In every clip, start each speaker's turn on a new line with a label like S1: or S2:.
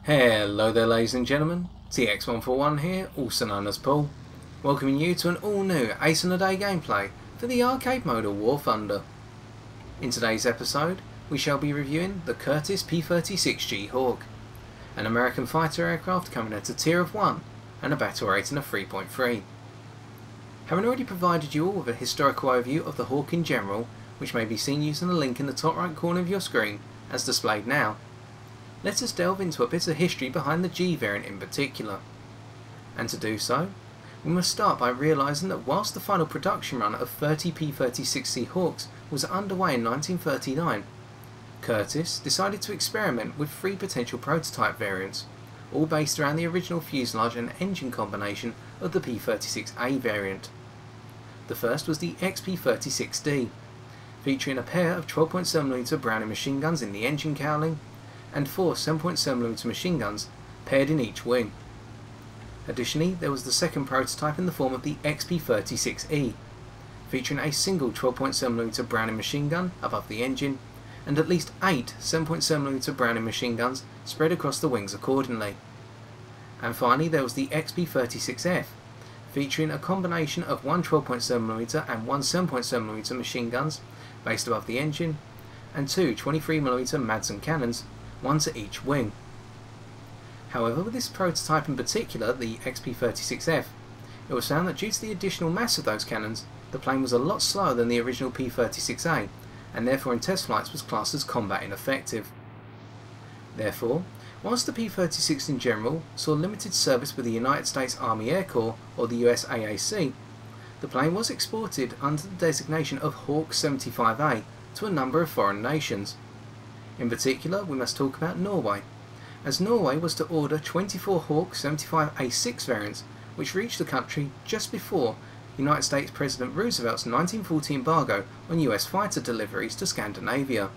S1: Hello there ladies and gentlemen, TX141 here, also known as Paul, welcoming you to an all new Ace in a Day gameplay for the arcade mode of War Thunder. In today's episode, we shall be reviewing the Curtiss P-36G Hawk, an American fighter aircraft coming at a tier of 1 and a battle rating of 3.3. Having already provided you all with a historical overview of the Hawk in general, which may be seen using the link in the top right corner of your screen as displayed now, let us delve into a bit of history behind the G variant in particular. And to do so, we must start by realising that whilst the final production run of 30 P-36C Hawks was underway in 1939, Curtiss decided to experiment with 3 potential prototype variants, all based around the original fuselage and engine combination of the P-36A variant. The first was the XP-36D, featuring a pair of 12.7mm Browning machine guns in the engine cowling, and 4 7.7mm machine guns paired in each wing. Additionally, there was the second prototype in the form of the XP-36E, featuring a single 12.7mm Browning machine gun above the engine, and at least 8 7.7mm Browning machine guns spread across the wings accordingly. And finally there was the XP-36F, featuring a combination of one 12.7mm and one 7.7mm machine guns based above the engine, and 2 23mm Madsen cannons, one to each wing. However, with this prototype in particular, the XP-36F, it was found that due to the additional mass of those cannons, the plane was a lot slower than the original P-36A, and therefore in test flights was classed as combat ineffective. Therefore, whilst the P-36 in general saw limited service with the United States Army Air Corps, or the USAAC, the plane was exported under the designation of Hawk 75A to a number of foreign nations. In particular, we must talk about Norway, as Norway was to order 24 Hawk 75A6 variants, which reached the country just before United States President Roosevelt's 1940 embargo on US fighter deliveries to Scandinavia.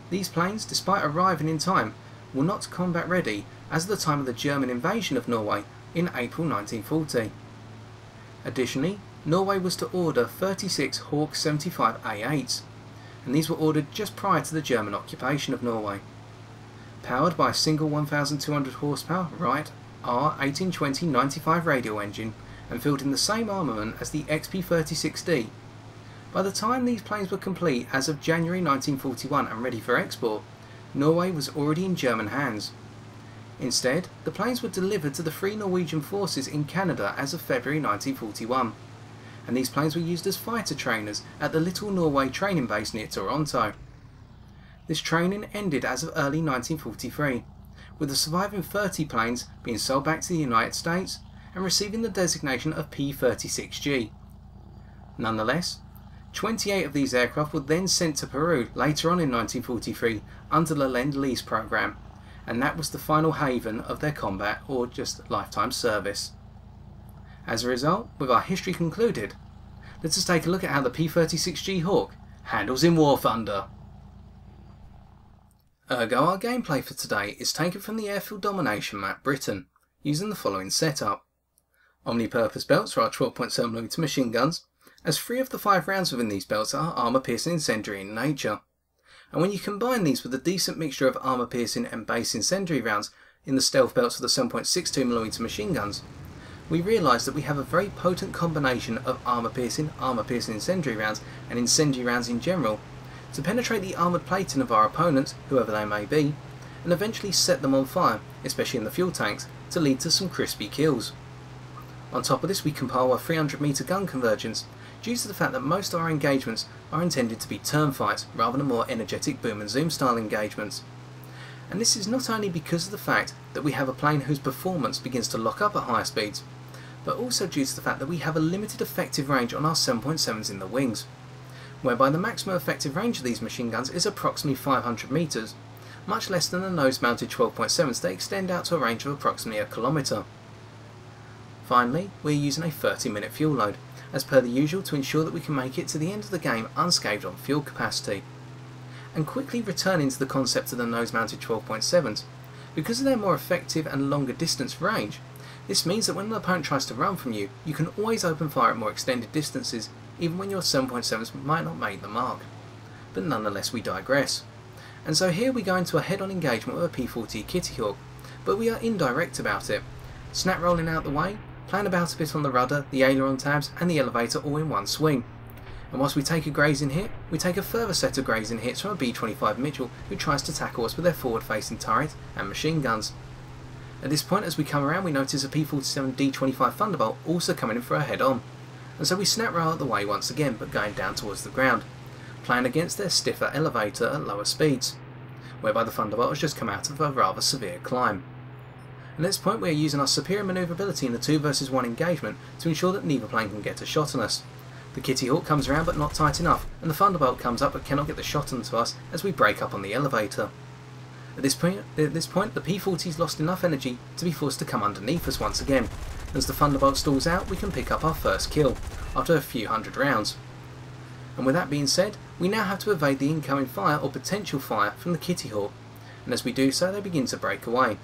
S1: These planes, despite arriving in time, were not combat ready as of the time of the German invasion of Norway in April 1940. Additionally, Norway was to order 36 Hawk 75A8s, and these were ordered just prior to the German occupation of Norway. Powered by a single 1200 horsepower Wright R1820-95 radial engine and fielding the same armament as the XP-36D, by the time these planes were complete as of January 1941 and ready for export, Norway was already in German hands. Instead, the planes were delivered to the Free Norwegian Forces in Canada as of February 1941. And these planes were used as fighter trainers at the Little Norway training base near Toronto. This training ended as of early 1943, with the surviving 30 planes being sold back to the United States and receiving the designation of P-36G. Nonetheless, 28 of these aircraft were then sent to Peru later on in 1943 under the Lend-Lease program, and that was the final haven of their combat or just lifetime service. As a result, with our history concluded, let us take a look at how the P-36G Hawk handles in War Thunder. Ergo, our gameplay for today is taken from the Airfield Domination map Britain, using the following setup. Omni-purpose belts for our 12.7mm machine guns, as 3 of the 5 rounds within these belts are armour-piercing incendiary in nature. And when you combine these with a decent mixture of armour-piercing and base incendiary rounds in the stealth belts for the 7.62mm machine guns, we realise that we have a very potent combination of armour-piercing incendiary rounds and incendiary rounds in general to penetrate the armoured plating of our opponents, whoever they may be, and eventually set them on fire, especially in the fuel tanks, to lead to some crispy kills. On top of this, we compile a 300m gun convergence due to the fact that most of our engagements are intended to be turn fights rather than more energetic boom and zoom style engagements. And this is not only because of the fact that we have a plane whose performance begins to lock up at higher speeds, but also due to the fact that we have a limited effective range on our 7.7s in the wings, whereby the maximum effective range of these machine guns is approximately 500 metres, much less than the nose-mounted 12.7s that extend out to a range of approximately 1 kilometre. Finally, we are using a 30-minute fuel load, as per the usual, to ensure that we can make it to the end of the game unscathed on fuel capacity. and quickly returning to the concept of the nose-mounted 12.7s. Because of their more effective and longer distance range, this means that when an opponent tries to run from you, you can always open fire at more extended distances, even when your 7.7s might not make the mark. But nonetheless, we digress. And so here we go into a head-on engagement with a P-40 Kitty Hawk, but we are indirect about it. Snap rolling out the way, playing about a bit on the rudder, the aileron tabs and the elevator all in one swing. And whilst we take a grazing hit, we take a further set of grazing hits from a B-25 Mitchell who tries to tackle us with their forward-facing turret and machine guns. At this point, as we come around, we notice a P-47 D-25 Thunderbolt also coming in for a head-on, and so we snap roll out the way once again, but going down towards the ground, playing against their stiffer elevator at lower speeds, whereby the Thunderbolt has just come out of a rather severe climb. At this point, we are using our superior maneuverability in the 2 versus 1 engagement to ensure that neither plane can get a shot on us. The Kitty Hawk comes around but not tight enough, and the Thunderbolt comes up but cannot get the shot onto us as we break up on the elevator. At this point, the P-40's lost enough energy to be forced to come underneath us once again. As the Thunderbolt stalls out, we can pick up our first kill, after a few hundred rounds. And with that being said, we now have to evade the incoming fire or potential fire from the Kitty Hawk, and as we do so they begin to break away,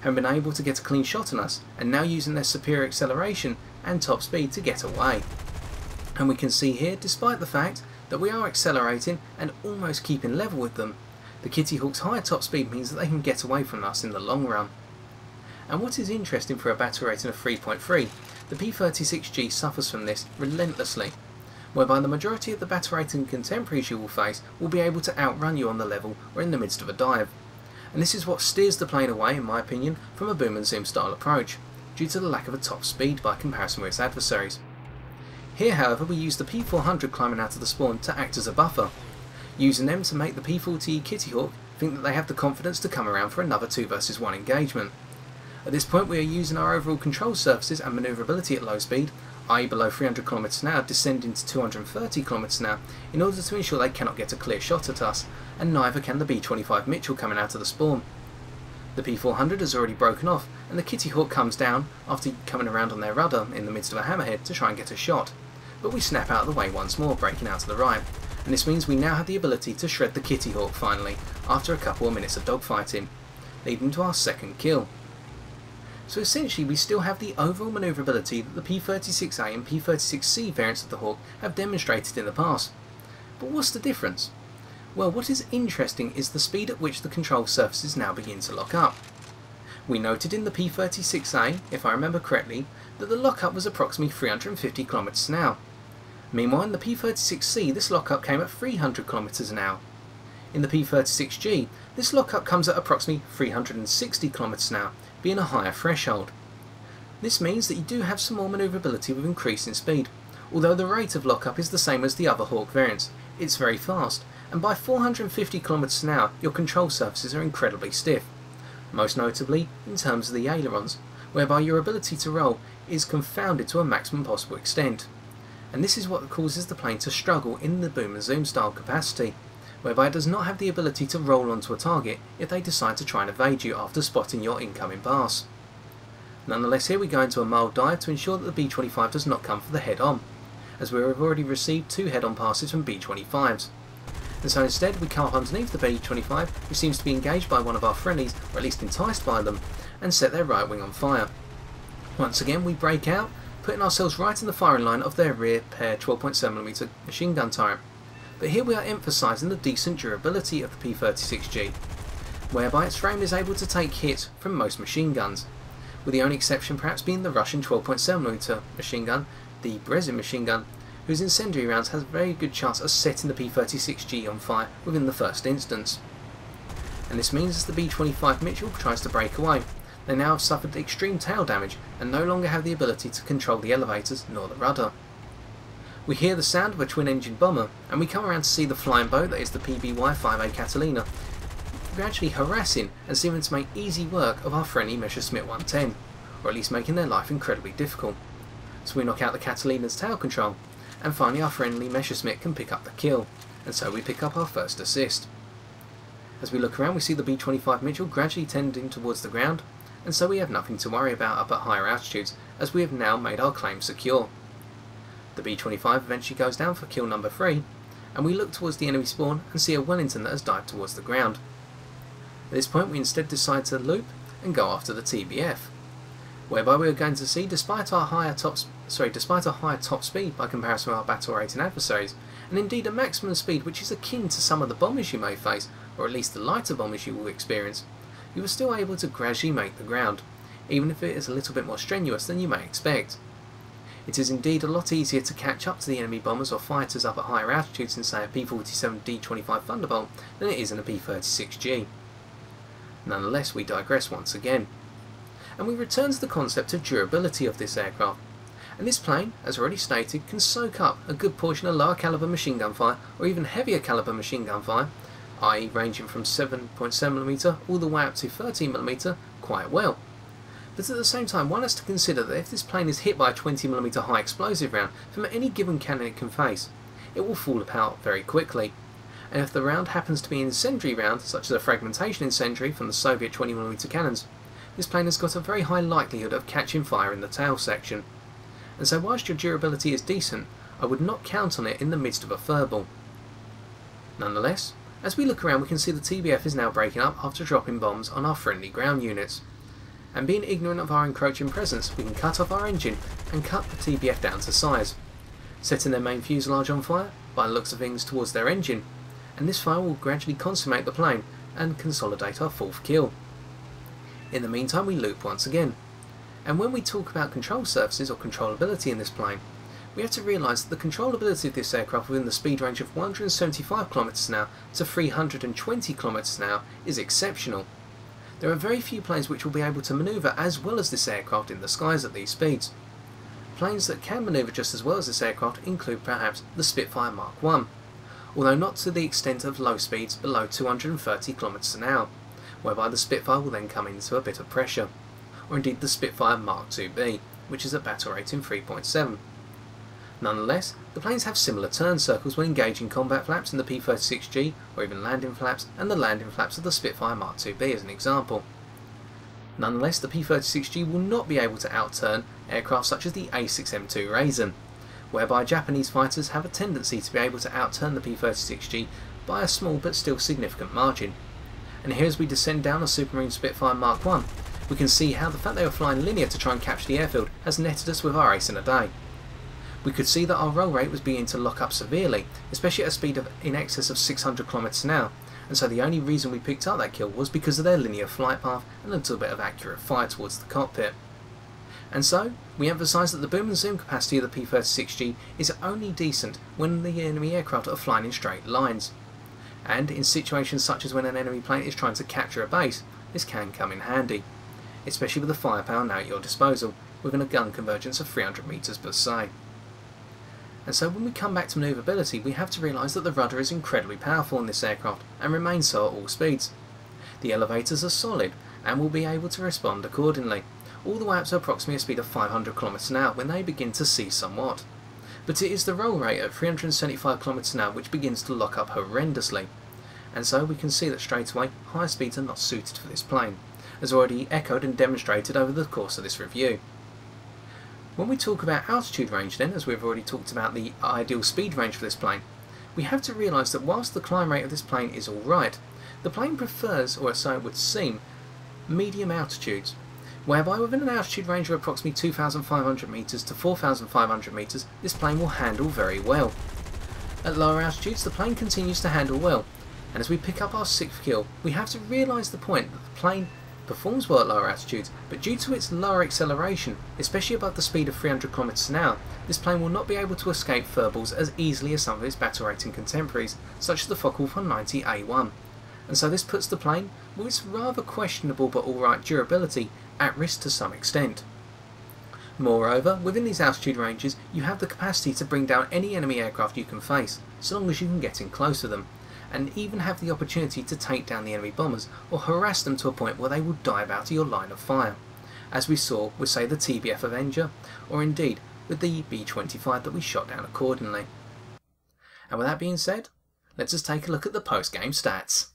S1: having been able to get a clean shot on us, and now using their superior acceleration and top speed to get away. And we can see here, despite the fact that we are accelerating and almost keeping level with them, the Kitty Hawk's higher top speed means that they can get away from us in the long run. And what is interesting for a battle rating of 3.3, the P-36G suffers from this relentlessly, whereby the majority of the battle rating contemporaries you will face will be able to outrun you on the level or in the midst of a dive. And this is what steers the plane away, in my opinion, from a boom and zoom style approach, due to the lack of a top speed by comparison with its adversaries. Here, however, we use the P-400 climbing out of the spawn to act as a buffer, using them to make the P-40 Kitty Hawk think that they have the confidence to come around for another 2 versus 1 engagement. At this point, we are using our overall control surfaces and maneuverability at low speed, i.e. below 300 km an hour, descending to 230 km an hour, in order to ensure they cannot get a clear shot at us, and neither can the B-25 Mitchell coming out of the spawn. The P-400 has already broken off, and the Kitty Hawk comes down after coming around on their rudder in the midst of a hammerhead to try and get a shot, but we snap out of the way once more, breaking out to the right, and this means we now have the ability to shred the Kitty Hawk finally, after a couple of minutes of dogfighting, leading to our second kill. So essentially we still have the overall maneuverability that the P-36A and P-36C variants of the Hawk have demonstrated in the past. But what's the difference? Well, what is interesting is the speed at which the control surfaces now begin to lock up. We noted in the P-36A, if I remember correctly, that the lockup was approximately 350 km an hour. Meanwhile, in the P-36C, this lockup came at 300 km an hour. In the P-36G, this lockup comes at approximately 360 km an hour, being a higher threshold. This means that you do have some more manoeuvrability with increasing speed, although the rate of lockup is the same as the other Hawk variants. It's very fast, and by 450 km an hour, your control surfaces are incredibly stiff, most notably in terms of the ailerons, whereby your ability to roll is confounded to a maximum possible extent. And this is what causes the plane to struggle in the boom and zoom style capacity, whereby it does not have the ability to roll onto a target if they decide to try and evade you after spotting your incoming pass. Nonetheless, here we go into a mild dive to ensure that the B-25 does not come for the head-on, as we have already received 2 head-on passes from B-25s. And so instead we come up underneath the B-25, who seems to be engaged by one of our friendlies, or at least enticed by them, and set their right wing on fire. Once again we break out, putting ourselves right in the firing line of their rear pair 12.7mm machine gun turret. But here we are emphasising the decent durability of the P-36G, whereby its frame is able to take hits from most machine guns, with the only exception perhaps being the Russian 12.7mm machine gun, the Brezin machine gun, whose incendiary rounds has a very good chance of setting the P-36G on fire within the first instance. And this means as the B-25 Mitchell tries to break away, they now have suffered extreme tail damage and no longer have the ability to control the elevators nor the rudder. We hear the sound of a twin-engine bomber, and we come around to see the flying boat that is the PBY-5A Catalina, gradually harassing and seeming to make easy work of our friendly Messerschmitt 110, or at least making their life incredibly difficult. So we knock out the Catalina's tail control, and finally our friendly Messerschmitt can pick up the kill, and so we pick up our first assist. As we look around we see the B-25 Mitchell gradually tending towards the ground, and so we have nothing to worry about up at higher altitudes, as we have now made our claim secure. The B-25 eventually goes down for kill number 3, and we look towards the enemy spawn and see a Wellington that has dived towards the ground. At this point we instead decide to loop and go after the TBF, whereby we are going to see, despite our higher top speed by comparison with our battle rating adversaries, and indeed a maximum speed which is akin to some of the bombers you may face, or at least the lighter bombers you will experience, you are still able to gradually make the ground, even if it is a little bit more strenuous than you may expect. It is indeed a lot easier to catch up to the enemy bombers or fighters up at higher altitudes in, say, a P-47D-25 Thunderbolt than it is in a P-36G. Nonetheless, we digress once again, and we return to the concept of durability of this aircraft. And this plane, as already stated, can soak up a good portion of lower caliber machine gun fire or even heavier caliber machine gun fire, i.e. ranging from 7.7mm all the way up to 13mm, quite well. But at the same time, one has to consider that if this plane is hit by a 20mm high explosive round from any given cannon it can face, it will fall apart very quickly. And if the round happens to be an incendiary round, such as a fragmentation incendiary from the Soviet 20mm cannons, this plane has got a very high likelihood of catching fire in the tail section. And so whilst your durability is decent, I would not count on it in the midst of a furball. Nonetheless, as we look around we can see the TBF is now breaking up after dropping bombs on our friendly ground units. And being ignorant of our encroaching presence, we can cut off our engine and cut the TBF down to size, setting their main fuselage on fire, by the looks of things, towards their engine, and this fire will gradually consummate the plane and consolidate our fourth kill. In the meantime we loop once again, and when we talk about control surfaces or controllability in this plane, we have to realise that the controllability of this aircraft within the speed range of 175 km an hour to 320 km an hour is exceptional. There are very few planes which will be able to manoeuvre as well as this aircraft in the skies at these speeds. Planes that can manoeuvre just as well as this aircraft include perhaps the Spitfire Mk, although not to the extent of low speeds below 230 km an hour, whereby the Spitfire will then come into a bit of pressure, or indeed the Spitfire Mk2B, which is at battle rating 3.7. Nonetheless, the planes have similar turn circles when engaging combat flaps in the P-36G, or even landing flaps, and the landing flaps of the Spitfire Mk2B as an example. Nonetheless, the P-36G will not be able to outturn aircraft such as the A6M2 Raisin, whereby Japanese fighters have a tendency to be able to outturn the P-36G by a small but still significant margin. And here as we descend down a Supermarine Spitfire Mk1, we can see how the fact they were flying linear to try and capture the airfield has netted us with our ace in a day. We could see that our roll rate was beginning to lock up severely, especially at a speed of in excess of 600 km an hour, and so the only reason we picked up that kill was because of their linear flight path and a little bit of accurate fire towards the cockpit. And so, we emphasise that the boom and zoom capacity of the P-36G is only decent when the enemy aircraft are flying in straight lines. And in situations such as when an enemy plane is trying to capture a base, this can come in handy, especially with the firepower now at your disposal, within a gun convergence of 300 metres per se. And so when we come back to manoeuvrability, we have to realise that the rudder is incredibly powerful in this aircraft, and remains so at all speeds. The elevators are solid, and will be able to respond accordingly, all the way up to approximately a speed of 500 km an hour when they begin to cease somewhat. But it is the roll rate at 375 km an hour which begins to lock up horrendously, and so we can see that straight away higher speeds are not suited for this plane, as already echoed and demonstrated over the course of this review. When we talk about altitude range then, as we've already talked about the ideal speed range for this plane, we have to realise that whilst the climb rate of this plane is alright, the plane prefers, or so it would seem, medium altitudes, whereby within an altitude range of approximately 2,500 metres to 4,500 metres, this plane will handle very well. At lower altitudes the plane continues to handle well, and as we pick up our 6th kill, we have to realise the point that the plane performs well at lower altitudes, but due to its lower acceleration, especially above the speed of 300 km an hour, this plane will not be able to escape furballs as easily as some of its battle rating contemporaries, such as the Focke 190A1. And so this puts the plane, with its rather questionable but alright durability, at risk to some extent. Moreover, within these altitude ranges, you have the capacity to bring down any enemy aircraft you can face, so long as you can get in close to them, and even have the opportunity to take down the enemy bombers or harass them to a point where they will dive out of your line of fire, as we saw with, say, the TBF Avenger, or indeed with the B-25 that we shot down accordingly. And with that being said, let's just take a look at the post-game stats.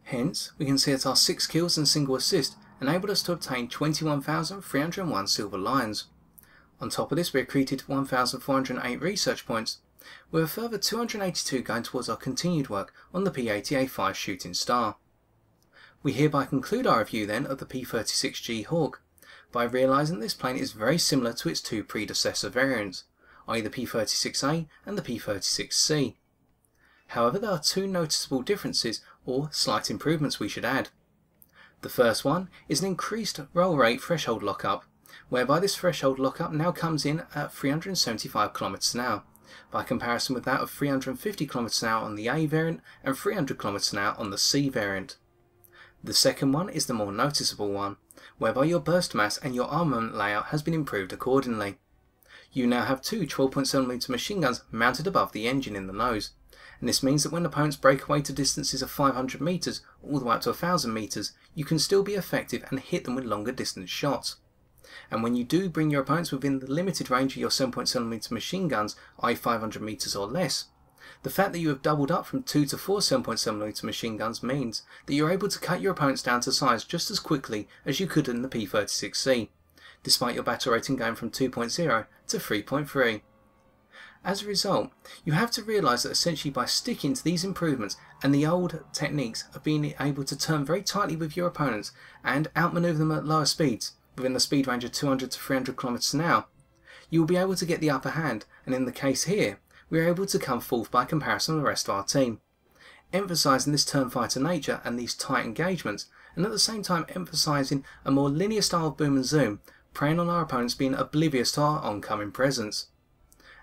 S1: Hence, we can see that our 6 kills and single assist enabled us to obtain 21,301 silver lions. On top of this, we accreted 1,408 research points, with a further 282 going towards our continued work on the P-80A5 shooting star. We hereby conclude our review then of the P-36G Hawk, by realising that this plane is very similar to its 2 predecessor variants, i.e. the P-36A and the P-36C. However, there are 2 noticeable differences, or slight improvements we should add. The first one is an increased roll rate threshold lockup, whereby this threshold lockup now comes in at 375 km an hour, by comparison with that of 350 km an hour on the A variant and 300 km an hour on the C variant. The second one is the more noticeable one, whereby your burst mass and your armament layout has been improved accordingly. You now have 2 12.7mm machine guns mounted above the engine in the nose, and this means that when opponents break away to distances of 500 metres all the way up to 1000 metres, you can still be effective and hit them with longer distance shots. And when you do bring your opponents within the limited range of your 7.7mm machine guns, i.e. 500 metres or less, the fact that you have doubled up from 2 to 4 7.7mm machine guns means that you're able to cut your opponents down to size just as quickly as you could in the P-36C, despite your battle rating going from 2.0 to 3.3. As a result, you have to realise that essentially by sticking to these improvements and the old techniques of being able to turn very tightly with your opponents and outmaneuver them at lower speeds, within the speed range of 200 to 300 km an hour, you will be able to get the upper hand, and in the case here, we are able to come fourth by comparison with the rest of our team, emphasising this turn fighter nature and these tight engagements, and at the same time emphasising a more linear style of boom and zoom, preying on our opponents being oblivious to our oncoming presence.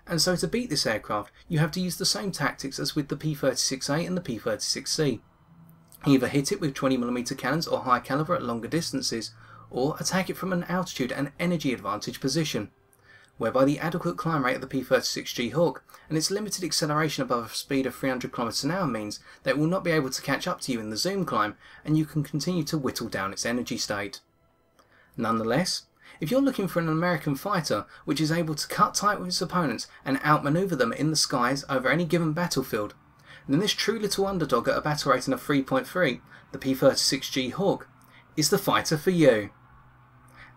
S1: And so to beat this aircraft, you have to use the same tactics as with the P-36A and the P-36C. Either hit it with 20mm cannons or high caliber at longer distances, or attack it from an altitude and energy advantage position, whereby the adequate climb rate of the P-36G Hawk and its limited acceleration above a speed of 300 km an hour means that it will not be able to catch up to you in the zoom climb, and you can continue to whittle down its energy state. Nonetheless, if you're looking for an American fighter which is able to cut tight with its opponents and outmaneuver them in the skies over any given battlefield, then this true little underdog at a battle rating of 3.3, the P-36G Hawk, is the fighter for you.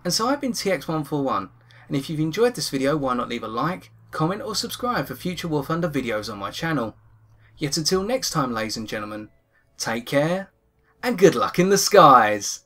S1: And so I've been TX141, and if you've enjoyed this video, why not leave a like, comment or subscribe for future War Thunder videos on my channel. Yet until next time, ladies and gentlemen, take care and good luck in the skies!